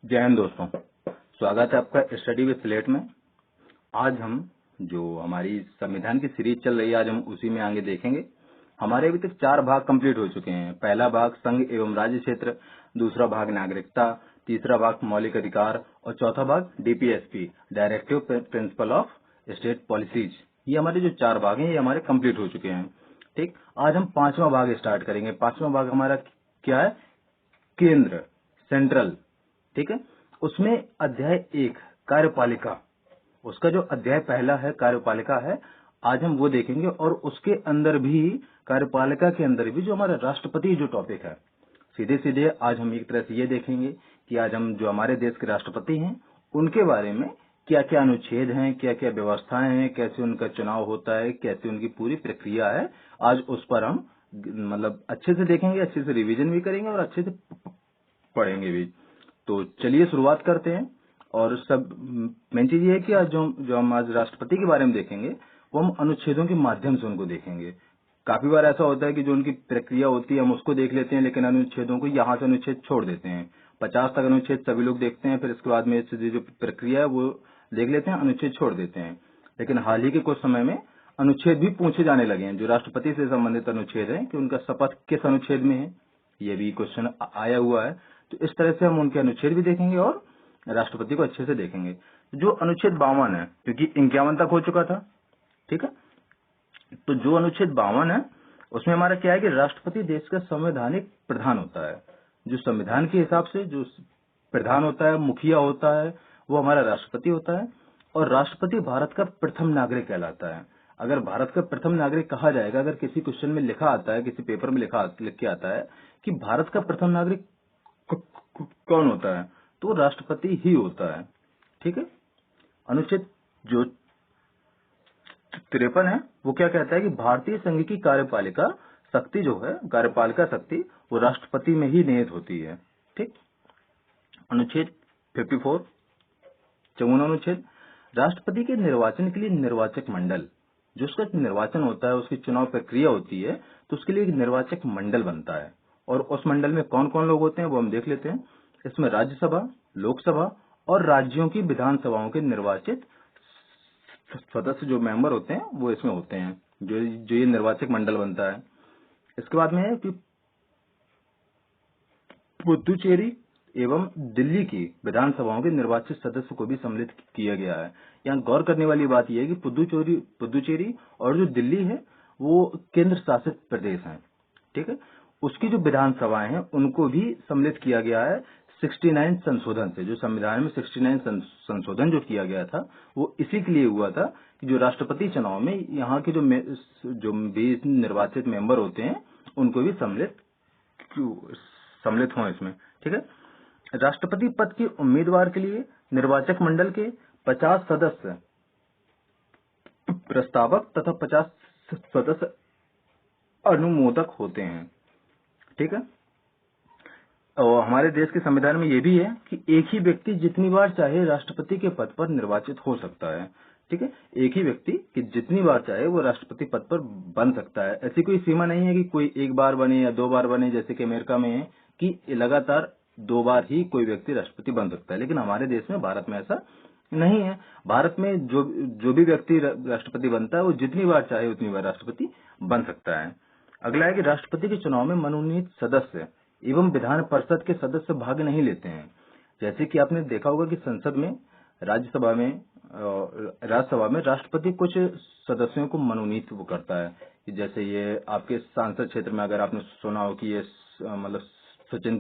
जय हिंद दोस्तों, स्वागत है आपका स्टडी विद स्लेट में। आज हम जो हमारी संविधान की सीरीज चल रही है, आज हम उसी में आगे देखेंगे। हमारे अभी तक 4 भाग कंप्लीट हो चुके हैं। पहला भाग संघ एवं राज्य क्षेत्र, दूसरा भाग नागरिकता, तीसरा भाग मौलिक अधिकार और चौथा भाग DPSP, directive principle of state policies. ये हमारे जो 4 भाग हैं ये हमारे कंप्लीट हो चुके हैं। ठीक, आज हम 5वां भाग स्टार्ट करेंगे। 5वां भाग हमारा क्या है? केंद्र, सेंट्रल। ठीक है, उसमें अध्याय 1 कार्यपालिका, उसका जो अध्याय पहला है कार्यपालिका है, आज हम वो देखेंगे। और उसके अंदर भी, कार्यपालिका के अंदर भी जो हमारा राष्ट्रपति जो टॉपिक है, सीधे सीधे आज हम एक तरह से ये देखेंगे कि आज हम जो हमारे देश के राष्ट्रपति हैं उनके बारे में क्या क्या अनुच्छेद हैं, क्या क्या व्यवस्थाएं हैं, कैसे उनका चुनाव होता है, कैसे उनकी पूरी प्रक्रिया है। आज उस पर हम मतलब अच्छे से देखेंगे, अच्छे से रिवीजन भी करेंगे और अच्छे से पढ़ेंगे भी। तो चलिए शुरुआत करते हैं। और सब मेन चीज ये है कि आज जो हम आज राष्ट्रपति के बारे में देखेंगे वो हम अनुच्छेदों के माध्यम से उनको देखेंगे। काफी बार ऐसा होता है कि जो उनकी प्रक्रिया होती है हम उसको देख लेते हैं, लेकिन अनुच्छेदों को यहाँ से अनुच्छेद छोड़ देते हैं। 50 तक अनुच्छेद सभी लोग देखते हैं, फिर इसके बाद में जो प्रक्रिया है वो देख लेते हैं, अनुच्छेद छोड़ देते हैं। लेकिन हाल ही के कुछ समय में अनुच्छेद भी पूछे जाने लगे हैं, जो राष्ट्रपति से संबंधित अनुच्छेद है कि उनका शपथ किस अनुच्छेद में है, ये भी क्वेश्चन आया हुआ है। तो इस तरह से हम उनके अनुच्छेद भी देखेंगे और राष्ट्रपति को अच्छे से देखेंगे। जो अनुच्छेद 52 है, क्योंकि 51 तक हो चुका था, ठीक है, तो जो अनुच्छेद 52 है उसमें हमारा क्या है कि राष्ट्रपति देश का संवैधानिक प्रधान होता है। जो संविधान के हिसाब से जो प्रधान होता है, मुखिया होता है, वो हमारा राष्ट्रपति होता है। और राष्ट्रपति भारत का प्रथम नागरिक कहलाता है। अगर भारत का प्रथम नागरिक कहा जाएगा, अगर किसी क्वेश्चन में लिखा आता है, किसी पेपर में लिख के आता है कि भारत का प्रथम नागरिक कौन होता है, तो राष्ट्रपति ही होता है। ठीक है, अनुच्छेद जो 53 है वो क्या कहता है कि भारतीय संघ की कार्यपालिका शक्ति जो है, कार्यपालिका शक्ति, वो राष्ट्रपति में ही निहित होती है। ठीक, अनुच्छेद 54, 54 अनुच्छेद, राष्ट्रपति के निर्वाचन के लिए निर्वाचक मंडल, जो उसका निर्वाचन होता है, उसकी चुनाव प्रक्रिया होती है, तो उसके लिए एक निर्वाचक मंडल बनता है। और उस मंडल में कौन कौन लोग होते हैं वो हम देख लेते हैं। इसमें राज्यसभा, लोकसभा और राज्यों की विधानसभाओं के निर्वाचित सदस्य जो मेंबर होते हैं वो इसमें होते हैं, जो ये निर्वाचक मंडल बनता है। इसके बाद में है कि पुदुचेरी एवं दिल्ली की विधानसभाओं के निर्वाचित सदस्य को भी सम्मिलित किया गया है। यहाँ गौर करने वाली बात यह है कि पुदुचेरी और जो दिल्ली है वो केंद्र शासित प्रदेश हैं। ठीक है, उसकी जो विधानसभाएं हैं उनको भी सम्मिलित किया गया है 69 संशोधन से। जो संविधान में 69 संशोधन जो किया गया था वो इसी के लिए हुआ था कि जो राष्ट्रपति चुनाव में यहाँ के जो 20 निर्वाचित मेंबर होते हैं उनको भी सम्मिलित हों इसमें। ठीक है, राष्ट्रपति पद के उम्मीदवार के लिए निर्वाचक मंडल के 50 सदस्य प्रस्तावक तथा 50 सदस्य अनुमोदक होते हैं। ठीक है, और हमारे देश के संविधान में ये भी है कि एक ही व्यक्ति जितनी बार चाहे राष्ट्रपति के पद पर निर्वाचित हो सकता है। ठीक है, एक ही व्यक्ति कि जितनी बार चाहे वो राष्ट्रपति पद पर बन सकता है। ऐसी कोई सीमा नहीं है कि कोई एक बार बने या 2 बार बने, जैसे कि अमेरिका में है कि लगातार 2 बार ही कोई व्यक्ति राष्ट्रपति बन सकता है। लेकिन हमारे देश में, भारत में ऐसा नहीं है। भारत में जो भी व्यक्ति राष्ट्रपति बनता है वो जितनी बार चाहे उतनी बार राष्ट्रपति बन सकता है। अगला है कि राष्ट्रपति के चुनाव में मनोनीत सदस्य एवं विधान परिषद के सदस्य भाग नहीं लेते हैं। जैसे कि आपने देखा होगा कि संसद में, राज्यसभा में, राज्यसभा में राष्ट्रपति कुछ सदस्यों को मनोनीत वो करता है। जैसे ये आपके सांसद क्षेत्र में अगर आपने सुना हो कि ये मतलब सचिन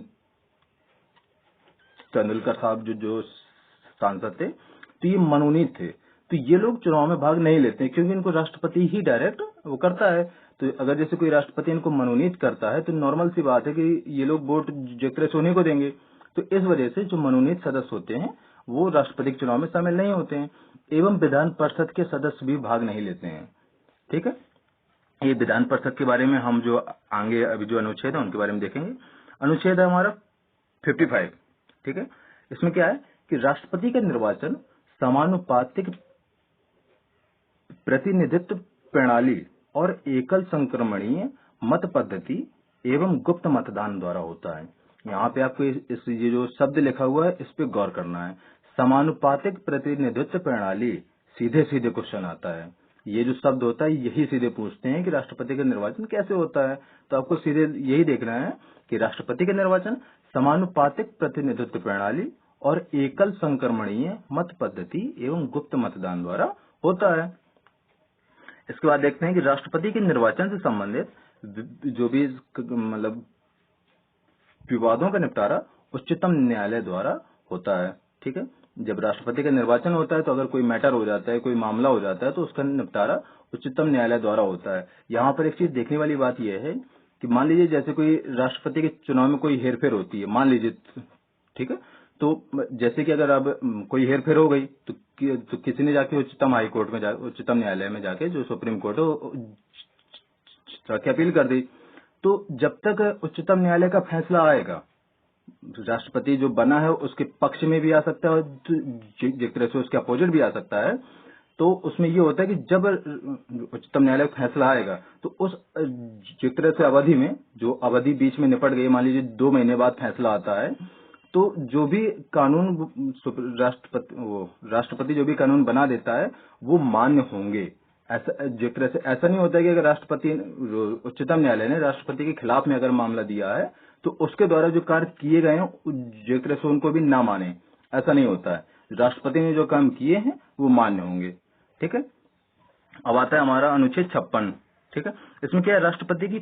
तेंदुलकर साहब जो सांसद थे, तो ये मनोनीत थे। तो ये लोग चुनाव में भाग नहीं लेते क्योंकि इनको राष्ट्रपति ही डायरेक्ट वो करता है। तो अगर जैसे कोई राष्ट्रपति इनको मनोनीत करता है तो नॉर्मल सी बात है कि ये लोग वोट जेकरे सोने को देंगे। तो इस वजह से जो मनोनीत सदस्य होते हैं वो राष्ट्रपति के चुनाव में शामिल नहीं होते हैं। एवं विधान परिषद के सदस्य भी भाग नहीं लेते हैं। ठीक है, ये विधान परिषद के बारे में हम जो आगे अभी जो अनुच्छेद है उनके बारे में देखेंगे। अनुच्छेद है हमारा 55। ठीक है, इसमें क्या है कि राष्ट्रपति का निर्वाचन समानुपातिक प्रतिनिधित्व प्रणाली और एकल संक्रमणीय मत पद्धति एवं गुप्त मतदान द्वारा होता है। यहाँ पे आपको ये जो शब्द लिखा हुआ है इस पे गौर करना है। समानुपातिक प्रतिनिधित्व प्रणाली, सीधे सीधे क्वेश्चन आता है। ये जो शब्द होता है यही सीधे पूछते हैं कि राष्ट्रपति का निर्वाचन कैसे होता है। तो आपको सीधे यही देखना है कि राष्ट्रपति का निर्वाचन समानुपातिक प्रतिनिधित्व प्रणाली और एकल संक्रमणीय मत पद्धति एवं गुप्त मतदान द्वारा होता है। इसके बाद देखते हैं कि राष्ट्रपति के निर्वाचन से संबंधित जो भी मतलब विवादों का निपटारा उच्चतम न्यायालय द्वारा होता है। ठीक है, जब राष्ट्रपति का निर्वाचन होता है तो अगर कोई मैटर हो जाता है, कोई मामला हो जाता है, तो उसका निपटारा उच्चतम न्यायालय द्वारा होता है। यहाँ पर एक चीज देखने वाली बात यह है कि मान लीजिए जैसे कोई राष्ट्रपति के चुनाव में कोई हेरफेर होती है, मान लीजिए, ठीक है, तो जैसे कि अगर अब कोई हेरफेर हो गई तो किसी ने जाके उच्चतम हाई कोर्ट में उच्चतम न्यायालय में जाके, जो सुप्रीम कोर्ट है, जाके अपील कर दी। तो जब तक उच्चतम न्यायालय का फैसला आएगा, राष्ट्रपति जो बना है उसके पक्ष में भी आ सकता है और जिस तरह से उसके अपोजिट भी आ सकता है। तो उसमें ये होता है कि जब उच्चतम न्यायालय का फैसला आएगा तो उस जिस तरह से अवधि में, जो अवधि बीच में निपट गई, मान लीजिए 2 महीने बाद फैसला आता है, तो जो भी कानून राष्ट्रपति जो भी कानून बना देता है वो मान्य होंगे। ऐसा जिस तरह से ऐसा नहीं होता है कि अगर राष्ट्रपति, उच्चतम न्यायालय ने राष्ट्रपति के खिलाफ में अगर मामला दिया है तो उसके द्वारा जो कार्य किए गए हैं जिस तरह से उनको भी ना माने, ऐसा नहीं होता है। राष्ट्रपति ने जो काम किए हैं वो मान्य होंगे। ठीक है, अब आता है हमारा अनुच्छेद 56। ठीक है, इसमें क्या है, राष्ट्रपति की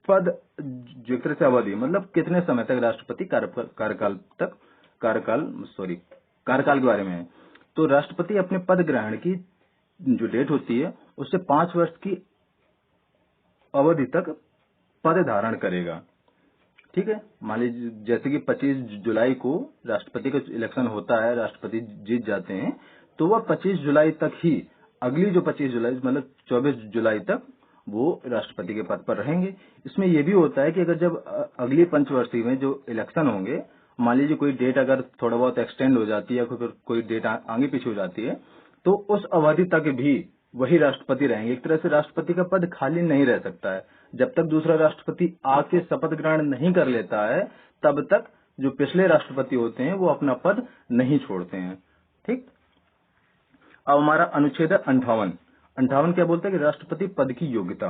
पद जिस तरह से अवधि, मतलब कितने समय तक राष्ट्रपति कार्यकाल के बारे में है। तो राष्ट्रपति अपने पद ग्रहण की जो डेट होती है उससे 5 वर्ष की अवधि तक पद धारण करेगा। ठीक है, मान लीजिए जैसे कि 25 जुलाई को राष्ट्रपति का इलेक्शन होता है, राष्ट्रपति जीत जाते हैं, तो वह 25 जुलाई तक ही, अगली जो 25 जुलाई मतलब 24 जुलाई तक वो राष्ट्रपति के पद पर रहेंगे। इसमें यह भी होता है कि अगर जब अगली पंचवर्षीय में जो इलेक्शन होंगे, मान लीजिए कोई डेट अगर थोड़ा बहुत एक्सटेंड हो जाती है, फिर कोई डेट आगे पीछे हो जाती है, तो उस अवधि तक भी वही राष्ट्रपति रहेंगे। एक तरह से राष्ट्रपति का पद खाली नहीं रह सकता है। जब तक दूसरा राष्ट्रपति आके शपथ ग्रहण नहीं कर लेता है, तब तक जो पिछले राष्ट्रपति होते हैं वो अपना पद नहीं छोड़ते हैं। ठीक, अब हमारा अनुच्छेद 58 क्या बोलता है कि राष्ट्रपति पद की योग्यता।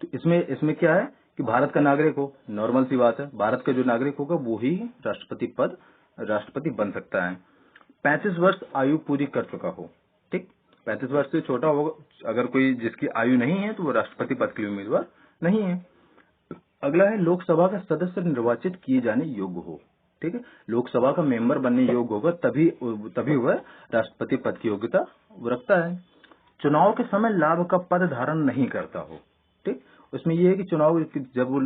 तो इसमें क्या है कि भारत का नागरिक हो, नॉर्मल सी बात है, भारत का जो नागरिक होगा वो ही राष्ट्रपति बन सकता है। 35 वर्ष आयु पूरी कर चुका हो। ठीक, 35 वर्ष से छोटा होगा अगर कोई, जिसकी आयु नहीं है, तो वो राष्ट्रपति पद के लिए उम्मीदवार नहीं है। अगला है लोकसभा का सदस्य निर्वाचित किए जाने योग्य हो। ठीक है, लोकसभा का मेंबर बनने योग्य होगा तभी वह राष्ट्रपति पद की योग्यता रखता है। चुनाव के समय लाभ का पद धारण नहीं करता हो। ठीक, उसमें यह है कि जब वो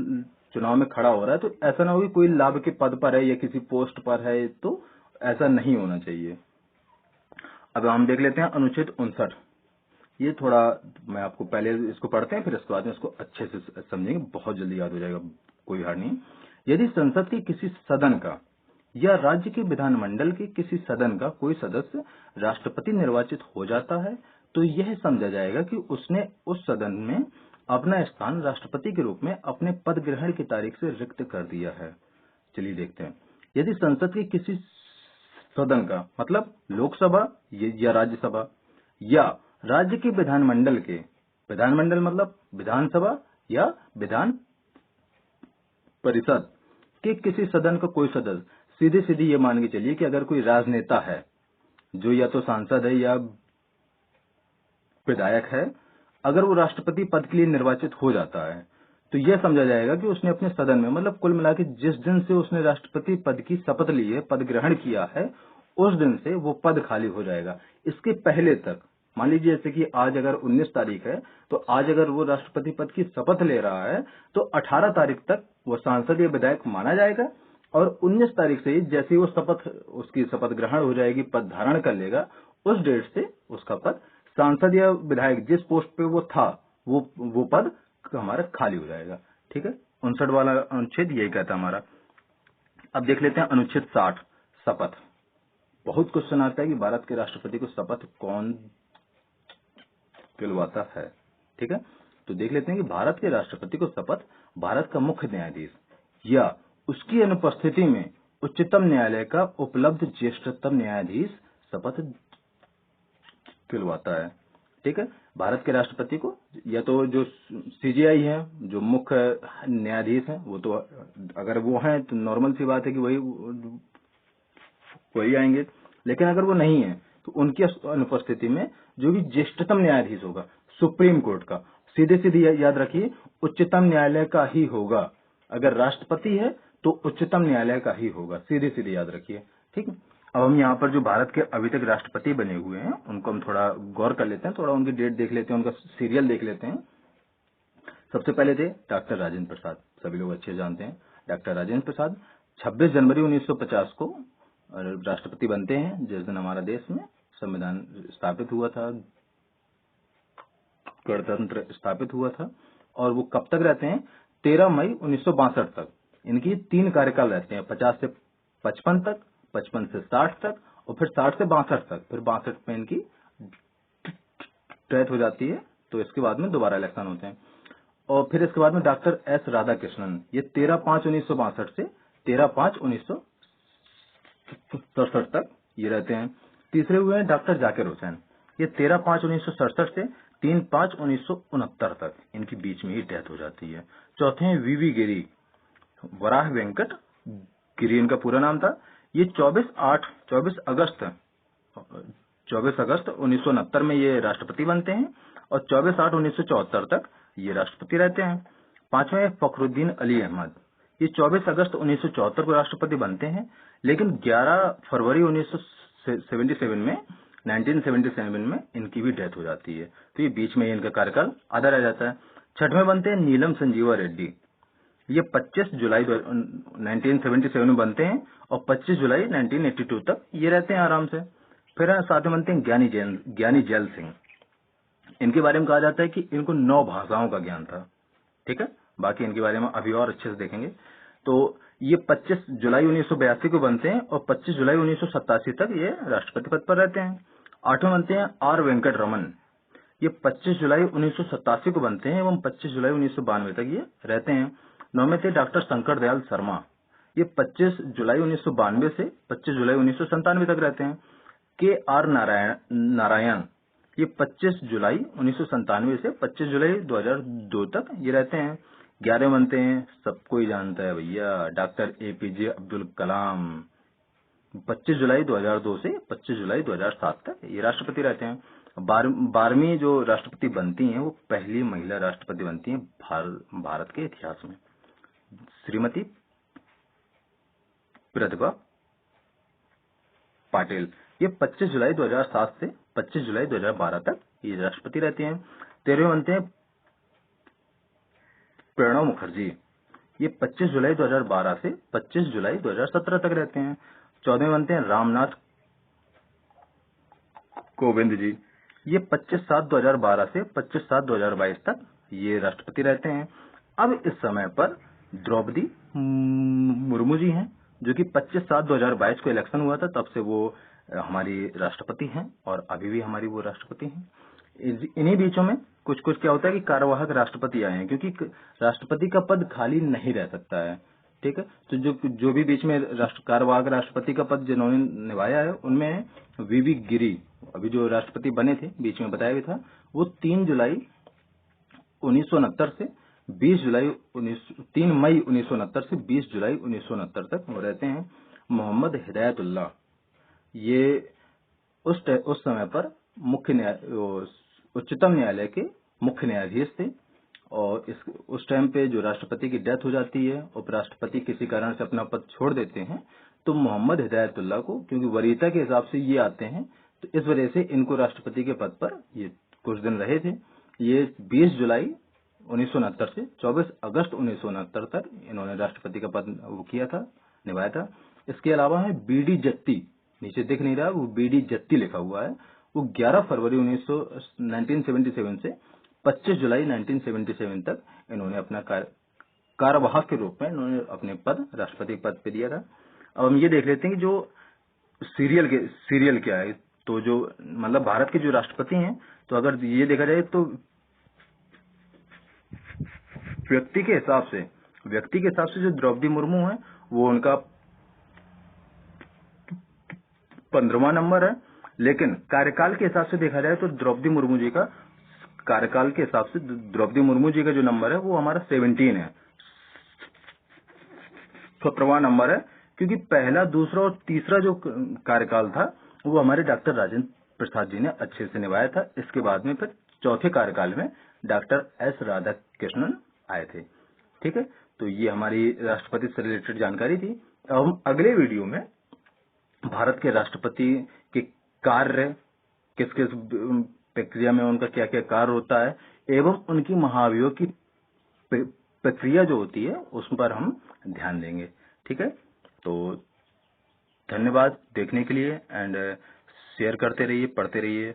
चुनाव में खड़ा हो रहा है तो ऐसा ना हो कि कोई लाभ के पद पर है या किसी पोस्ट पर है, तो ऐसा नहीं होना चाहिए। अब हम देख लेते हैं अनुच्छेद 59। ये थोड़ा मैं आपको पहले इसको पढ़ते हैं, फिर इसके बाद में इसको अच्छे से समझेंगे, बहुत जल्दी याद हो जाएगा, कोई हार नहीं। यदि संसद के किसी सदन का या राज्य के विधानमंडल के किसी सदन का कोई सदस्य राष्ट्रपति निर्वाचित हो जाता है तो यह समझा जाएगा कि उसने उस सदन में अपना स्थान राष्ट्रपति के रूप में अपने पद ग्रहण की तारीख से रिक्त कर दिया है। चलिए देखते हैं। यदि संसद के किसी सदन का मतलब लोकसभा या राज्यसभा या राज्य के विधानमंडल मतलब विधानसभा या विधान परिषद के किसी सदन का कोई सदस्य, सीधे सीधे ये मान के चलिए कि अगर कोई राजनेता है जो या तो सांसद है या विधायक है, अगर वो राष्ट्रपति पद के लिए निर्वाचित हो जाता है तो यह समझा जाएगा कि उसने अपने सदन में, मतलब कुल मिला के जिस दिन से उसने राष्ट्रपति पद की शपथ ली है, पद ग्रहण किया है, उस दिन से वो पद खाली हो जाएगा। इसके पहले तक, मान लीजिए जैसे कि आज अगर 19 तारीख है, तो आज अगर वो राष्ट्रपति पद की शपथ ले रहा है तो 18 तारीख तक वो सांसद या विधायक माना जाएगा, और 19 तारीख से जैसे ही वो उसकी शपथ ग्रहण हो जाएगी, पद धारण कर लेगा, उस डेट से उसका पद, सांसद या विधायक जिस पोस्ट पे वो था, वो पद हमारा खाली हो जाएगा। ठीक है, 59 वाला अनुच्छेद यही कहता है हमारा। अब देख लेते हैं अनुच्छेद 60, शपथ। बहुत क्वेश्चन आता है कि भारत के राष्ट्रपति को शपथ कौन दिलवाता है। ठीक है, तो देख लेते हैं कि भारत के राष्ट्रपति को शपथ भारत का मुख्य न्यायाधीश या उसकी अनुपस्थिति में उच्चतम न्यायालय का उपलब्ध ज्येष्ठतम न्यायाधीश शपथ दिलवाता है। ठीक है, भारत के राष्ट्रपति को या तो जो सीजेआई है, जो मुख्य न्यायाधीश हैं, वो तो अगर वो हैं तो नॉर्मल सी बात है कि वही आएंगे, लेकिन अगर वो नहीं है तो उनकी अनुपस्थिति में जो भी ज्येष्ठतम न्यायाधीश होगा सुप्रीम कोर्ट का, सीधे सीधे याद रखिए उच्चतम न्यायालय का ही होगा। अगर राष्ट्रपति है तो उच्चतम न्यायालय का ही होगा, सीधे सीधे याद रखिए। ठीक है, अब हम यहाँ पर जो भारत के अभी तक राष्ट्रपति बने हुए हैं उनको हम थोड़ा गौर कर लेते हैं, थोड़ा उनकी डेट देख लेते हैं, उनका सीरियल देख लेते हैं। सबसे पहले थे डॉक्टर राजेंद्र प्रसाद, सभी लोग अच्छे जानते हैं। डॉक्टर राजेंद्र प्रसाद 26 जनवरी 1950 को राष्ट्रपति बनते हैं, जिस दिन हमारा देश में संविधान स्थापित हुआ था, गणतंत्र स्थापित हुआ था। और वो कब तक रहते हैं? 13 मई 1962 तक। इनकी 3 कार्यकाल रहते हैं, 50 से 55 तक, 55 से 60 तक और फिर 60 से 62 तक। फिर 62 में इनकी डेथ हो जाती है, तो इसके बाद में दोबारा इलेक्शन होते हैं। और फिर इसके बाद में डॉक्टर एस राधाकृष्णन, ये 13/5/1962 से 13/5/1967 तक ये रहते हैं। तीसरे हुए हैं डॉक्टर जाकिर हुसैन, ये 13/5/1967 से 3/5/1969 तक, इनकी बीच में ही डेथ हो जाती है। चौथे हैं वीवी गिरी, वराह वेंकट गिरी इनका पूरा नाम था। ये 24 अगस्त 1969 में ये राष्ट्रपति बनते हैं और 24/8/1974 तक ये राष्ट्रपति रहते हैं। पांचवें फखरुद्दीन अली अहमद, ये 24 अगस्त 1974 को राष्ट्रपति बनते हैं, लेकिन 11 फरवरी 1977 में इनकी भी डेथ हो जाती है, तो ये बीच में इनका कार्यकाल आधा रह जाता है। छठवें बनते हैं नीलम संजीवा रेड्डी, ये 25 जुलाई 1977 में बनते हैं और 25 जुलाई 1982 तक ये रहते हैं आराम से। फिर साथ में बनते हैं ज्ञानी जैल सिंह, इनके बारे में कहा जाता है कि इनको 9 भाषाओं का ज्ञान था। ठीक है, बाकी इनके बारे में अभी और अच्छे से देखेंगे। तो ये 25 जुलाई 1982 को बनते हैं और 25 जुलाई 1987 तक ये राष्ट्रपति पद पर रहते हैं। आठवें बनते हैं आर वेंकट रमन, ये 25 जुलाई 1987 को बनते हैं एवं 25 जुलाई 1992 तक ये रहते हैं। नौवें थे डॉक्टर शंकर दयाल शर्मा, ये 25 जुलाई 1992 से 25 जुलाई 1997 तक रहते हैं। के आर नारायण, ये 25 जुलाई 1997 से 25 जुलाई 2002 तक ये रहते हैं। 11 बनते हैं, सबको ही जानता है भैया, डॉक्टर एपीजे अब्दुल कलाम, 25 जुलाई 2002 से 25 जुलाई 2007 तक ये राष्ट्रपति रहते हैं। 12वीं जो राष्ट्रपति बनती हैं वो पहली महिला राष्ट्रपति बनती हैं भारत के इतिहास में, श्रीमती प्रतिभा पाटिल, ये 25 जुलाई 2007 से 25 जुलाई 2012 तक ये राष्ट्रपति रहती हैं। 13वें बनते हैं प्रणब मुखर्जी, ये 25 जुलाई 2012 से 25 जुलाई 2017 तक रहते हैं। 14वें बनते हैं रामनाथ कोविंद जी, ये 25/7/2012 से 25/7/2022 तक ये राष्ट्रपति रहते हैं। अब इस समय पर द्रौपदी मुर्मू जी हैं, जो कि 25/7/2022 को इलेक्शन हुआ था, तब से वो हमारी राष्ट्रपति हैं और अभी भी हमारी वो राष्ट्रपति हैं। इन्हीं बीचों में कुछ कुछ क्या होता है कि कार्यवाहक राष्ट्रपति आए हैं, क्योंकि राष्ट्रपति का पद खाली नहीं रह सकता है। ठीक है, तो जो भी बीच में कार्यवाहक राष्ट्रपति का पद जिन्होंने निभाया है उनमें वीवी गिरी, अभी जो राष्ट्रपति बने थे बीच में बताया भी था, वो 3 जुलाई 1969 से 3 मई 1969 से 20 जुलाई 1969 तक वो रहते हैं। मोहम्मद हिदायतुल्लाह, ये उस समय पर उच्चतम न्यायालय के मुख्य न्यायाधीश थे और उस टाइम पे जो राष्ट्रपति की डेथ हो जाती है, उपराष्ट्रपति किसी कारण से अपना पद छोड़ देते हैं, तो मोहम्मद हिदायतुल्लाह को, क्योंकि वरीयता के हिसाब से ये आते हैं, तो इस वजह से इनको राष्ट्रपति के पद पर ये कुछ दिन रहे थे। ये 20 जुलाई 1969 से 24 अगस्त 1969 तक इन्होंने राष्ट्रपति का पद वो किया था, निभाया था। इसके अलावा है बीडी जत्ती, नीचे दिख नहीं रहा, वो बीडी जत्ती लिखा हुआ है, वो 11 फरवरी 1977 से 25 जुलाई 1977 तक इन्होंने अपना कार्यवाहक के रूप में इन्होंने अपने पद राष्ट्रपति पद पे दिया था। अब हम ये देख लेते हैं कि जो सीरियल क्या है। तो जो मतलब भारत के जो राष्ट्रपति हैं, तो अगर ये देखा जाए तो व्यक्ति के हिसाब से व्यक्ति के हिसाब से जो द्रौपदी मुर्मू है वो उनका 15वां नंबर है, लेकिन कार्यकाल के हिसाब से देखा जाए तो द्रौपदी मुर्मू जी का कार्यकाल के हिसाब से द्रौपदी मुर्मू जी का जो नंबर है वो हमारा 17 है, 17वां नंबर है, क्योंकि पहला, दूसरा और तीसरा जो कार्यकाल था वो हमारे डॉक्टर राजेंद्र प्रसाद जी ने अच्छे से निभाया था। इसके बाद में फिर चौथे कार्यकाल में डॉक्टर एस राधाकृष्णन आए थे। ठीक है, तो ये हमारी राष्ट्रपति से रिलेटेड जानकारी थी। अब हम अगले वीडियो में भारत के राष्ट्रपति के कार्य, किस किस प्रक्रिया में उनका क्या क्या कार्य होता है एवं उनकी महाभियोग की प्रक्रिया जो होती है उस पर हम ध्यान देंगे। ठीक है, तो धन्यवाद देखने के लिए एंड शेयर करते रहिए, पढ़ते रहिए।